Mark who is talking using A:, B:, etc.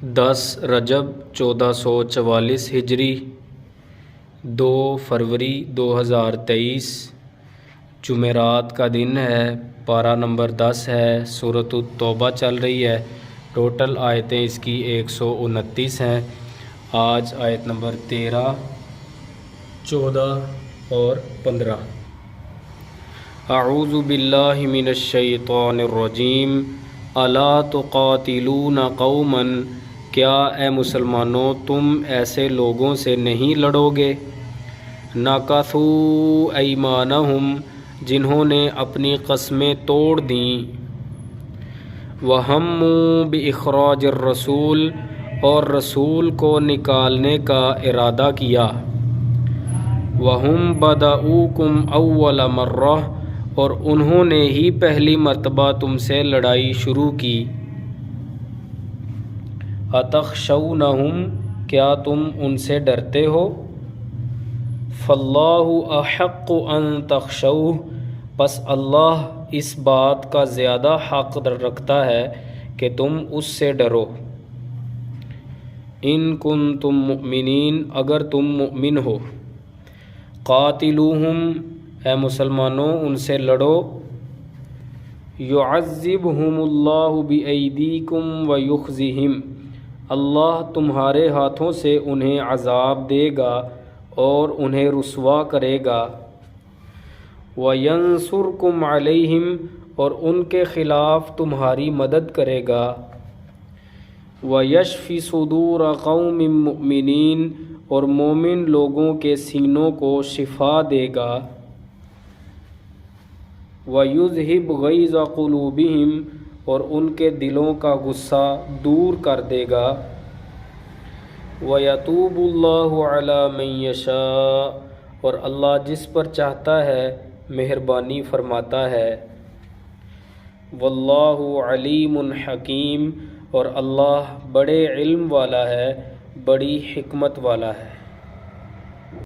A: 10 رجب 1444 ہجری 2 فروری 2023 جمعرات کا دن ہے۔ پارہ نمبر 10 ہے۔ سورۃ التوبہ چل رہی ہے۔ ٹوٹل آیتیں اس کی 129 ہیں۔ آج آیت نمبر 13، 14 اور 15۔ اعوذ باللہ من الشیطان الرجیم۔ الا تقاتلون قوما، کیا اے مسلمانوں تم ایسے لوگوں سے نہیں لڑو گے، نَقَضُوا ایمانہم، جنہوں نے اپنی قسمیں توڑ دیں، وَہَمُّوا بِإِخْرَاجِ الرَّسُولِ، اور رسول کو نکالنے کا ارادہ کیا، وَهُمْ بَدَؤُوكُمْ أَوَّلَ مَرَّةٍ، اور انہوں نے ہی پہلی مرتبہ تم سے لڑائی شروع کی، أَتَخْشَوْنَهُمْ، کیا تم ان سے ڈرتے ہو، فَاللَّهُ أَحَقُّ أَن تَخْشَوْهُ، پس اللہ اس بات کا زیادہ حق رکھتا ہے کہ تم اس سے ڈرو، إِن كُنتم مُؤْمِنِينَ، اگر تم مؤمن ہو، قاتلوہم، اے مسلمانوں ان سے لڑو، يُعَذِّبْهُمُ اللَّهُ بِأَيْدِيكُمْ وَيُخْزِهِمْ، اللہ تمہارے ہاتھوں سے انہیں عذاب دے گا اور انہیں رسوا کرے گا، وَيَنصُرْكُمْ عَلَيْهِمْ، اور ان کے خلاف تمہاری مدد کرے گا، وَيَشْفِ صُدُورَ قَوْمٍ مُؤْمِنِينَ، اور مومن لوگوں کے سینوں کو شفا دے گا، وَيُذْهِبْ غَيْظَ قُلُوبِهِمْ، اور ان کے دلوں کا غصہ دور کر دے گا، وَيَتُوبُ اللَّهُ عَلَى مَن يَشَاءُ، اور اللہ جس پر چاہتا ہے مہربانی فرماتا ہے، وَاللَّهُ عَلِيمٌ حَكِيمٌ، اور اللہ بڑے علم والا ہے، بڑی حکمت والا ہے۔